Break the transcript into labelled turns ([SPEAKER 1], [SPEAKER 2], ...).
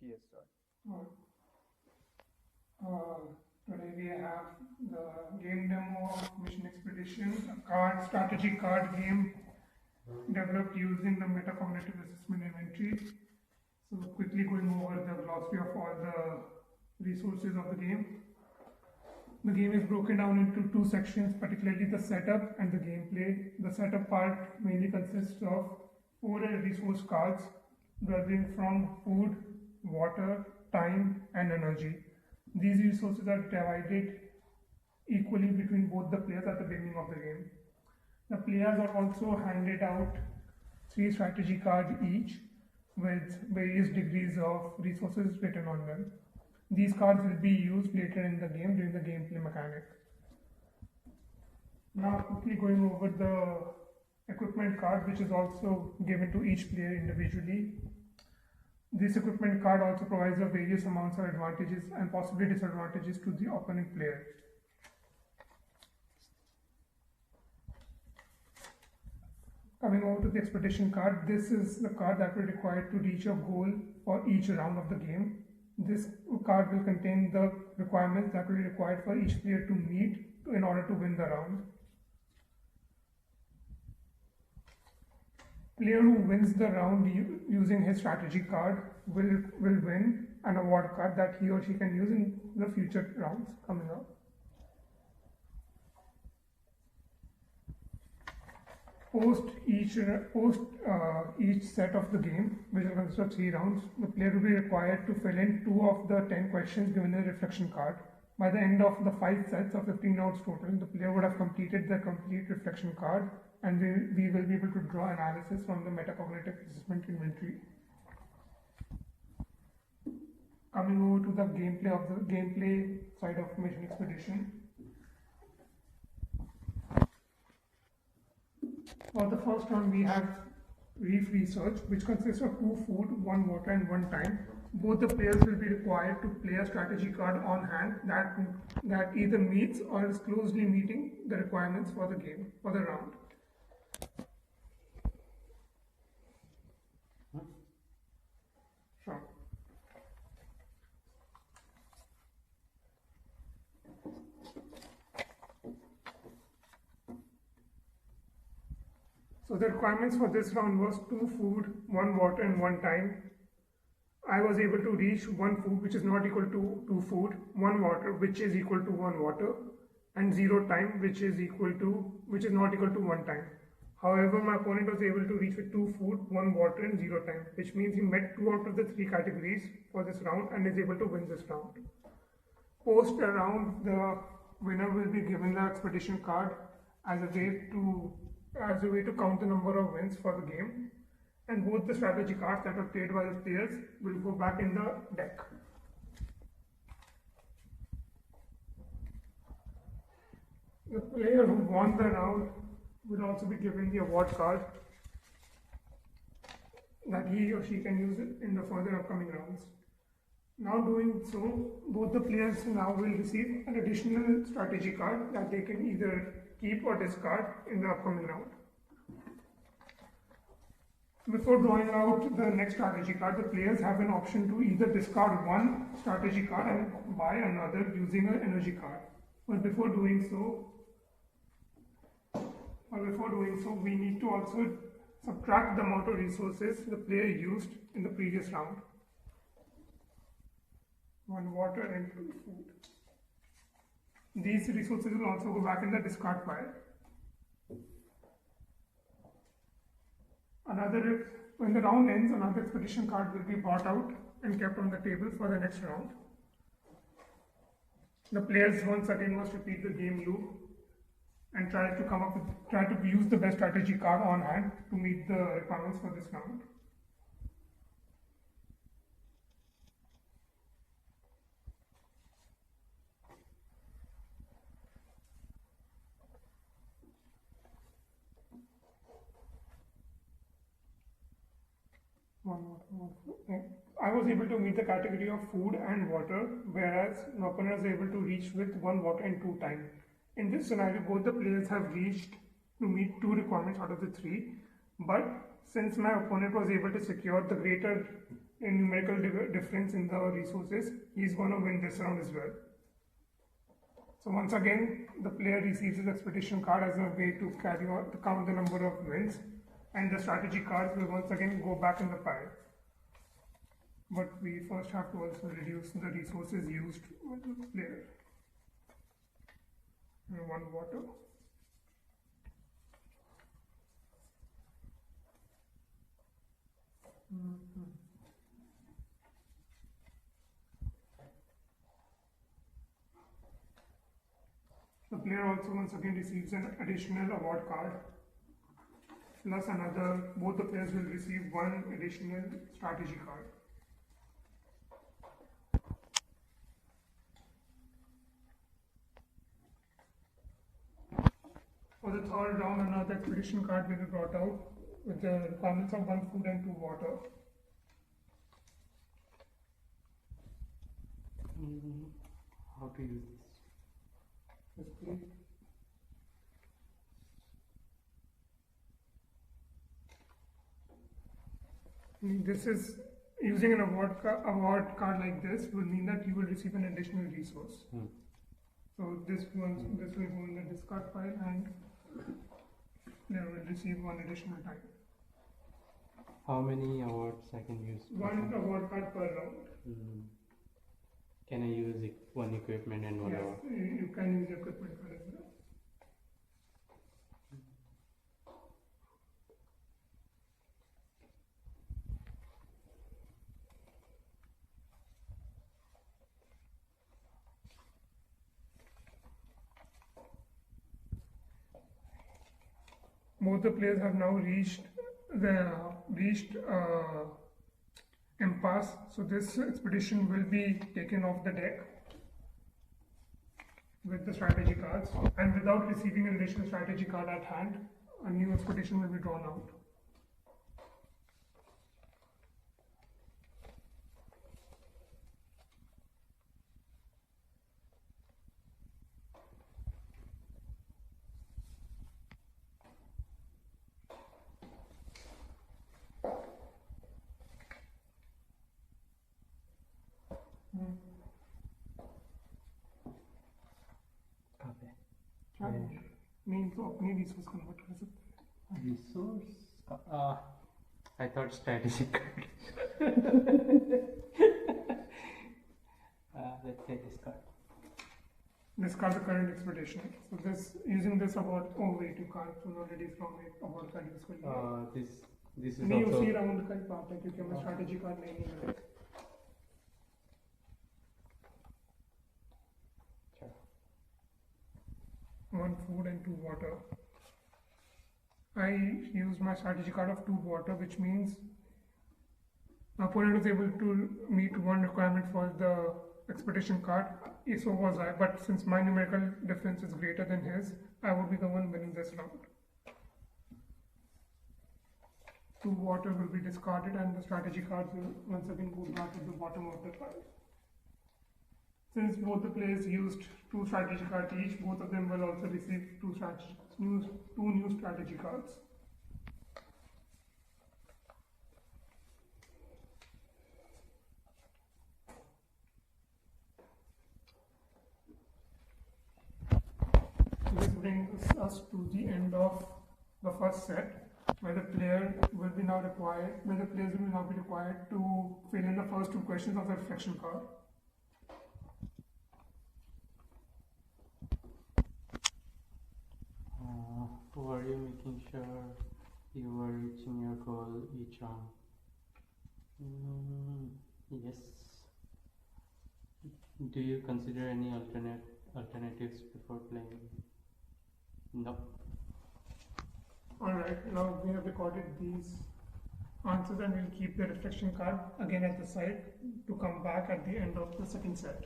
[SPEAKER 1] Yes, sir.
[SPEAKER 2] Today we have the game demo of Mission Expedition, a card strategy card game developed using the Metacognitive assessment inventory. So quickly going over the glossary of all the resources of the game. The game is broken down into two sections, particularly the setup and the gameplay. The setup part mainly consists of 4 resource cards ranging from food, water, time, and energy. These resources are divided equally between both the players at the beginning of the game. The players are also handed out 3 strategy cards each with various degrees of resources written on them. These cards will be used later in the game during the gameplay mechanic. Now quickly going over the equipment card, which is also given to each player individually. This equipment card also provides a various amounts of advantages and possibly disadvantages to the opponent player. Coming over to the expedition card, this is the card that will be required to reach a goal for each round of the game. This card will contain the requirements that will be required for each player to meet in order to win the round. Player who wins the round using his strategy card will win an award card that he or she can use in the future rounds coming up. Post each set of the game, which will consist of 3 rounds, the player will be required to fill in 2 of the 10 questions given in the reflection card. By the end of the 5 sets of 15 rounds total, the player would have completed the complete reflection card, and we will be able to draw analysis from the metacognitive assessment inventory. Coming over to the gameplay side of Mission Expedition. For the first round, we have Reef Research, which consists of 2 food, 1 water, and 1 time. Both the players will be required to play a strategy card on hand that either meets or is closely meeting the requirements for the game, for the round. Sure. So the requirements for this round was 2 food, 1 water, and 1 time. I was able to reach 1 food, which is not equal to 2 food, 1 water, which is equal to 1 water, and 0 time, which is not equal to 1 time. However, my opponent was able to reach with 2 food, 1 water, and 0 time, which means he met 2 out of the 3 categories for this round and is able to win this round. Post a round, the winner will be given the expedition card as a way to count the number of wins for the game, and both the strategy cards that were played by the players will go back in the deck. The player who won the round will also be given the award card that he or she can use it in the further upcoming rounds. Now doing so, both the players now will receive an additional strategy card that they can either keep or discard in the upcoming round. Before drawing out the next strategy card, the players have an option to either discard one strategy card and buy another using an energy card. But before doing so, we need to also subtract the amount of resources the player used in the previous round. 1 water and 2 food. These resources will also go back in the discard pile. When the round ends, another expedition card will be brought out and kept on the table for the next round. The players once again must repeat the game loop and try to use the best strategy card on hand to meet the requirements for this round. I was able to meet the category of food and water, whereas my opponent was able to reach with 1 water and 2 time. In this scenario, both the players have reached to meet 2 requirements out of the 3, but since my opponent was able to secure the greater a numerical difference in the resources, he's going to win this round as well. So once again, the player receives his expedition card as a way to carry out to count the number of wins, and the strategy cards will once again go back in the pile. But we first have to also reduce the resources used with the player. And 1 water. The player also once again receives an additional award card, plus another, both the players will receive 1 additional strategy card. For the third round, another expedition card will be brought out with the requirements of 1 food and 2 water.
[SPEAKER 1] How to use this?
[SPEAKER 2] This is using an award card like this will mean that you will receive an additional resource. So this will go in the discard pile and they will receive 1 additional time.
[SPEAKER 1] How many awards I can use?
[SPEAKER 2] 1 award card per round.
[SPEAKER 1] Can I use one equipment and 1 award?
[SPEAKER 2] Yes, you can use equipment card as well. Both the players have now reached impasse, so this expedition will be taken off the deck with the strategy cards, and without receiving an additional strategy card at hand, a new expedition will be drawn out. Main तो अपनी resource convert कर सकते हैं.
[SPEAKER 1] Resource? I thought strategy card. Let's say discard.
[SPEAKER 2] Discard the current expedition. So using this award, wait, you can't already from it award card use कर लिया.
[SPEAKER 1] This is
[SPEAKER 2] नहीं
[SPEAKER 1] also.
[SPEAKER 2] उसी round का ही part है क्योंकि हमें स्ट्रैटेजी कार्ड नहीं मिला.
[SPEAKER 1] Sure.
[SPEAKER 2] 1 food and 2 water. I use my strategy card of 2 water, which means my opponent was able to meet 1 requirement for the expedition card. So was I, but since my numerical difference is greater than his, I would be the one winning this round. 2 water will be discarded and the strategy cards will once again go back at the bottom of the pile. Since both the players used 2 strategy cards each, both of them will also receive 2 new strategy cards. This brings us to the end of the first set, where the players will be now required to fill in the first 2 questions of the reflection card.
[SPEAKER 1] Were you making sure you were reaching your goal each round? Yes. Do you consider any alternatives before playing? No.
[SPEAKER 2] Alright, now we have recorded these answers and we'll keep the reflection card again at the side to come back at the end of the second set.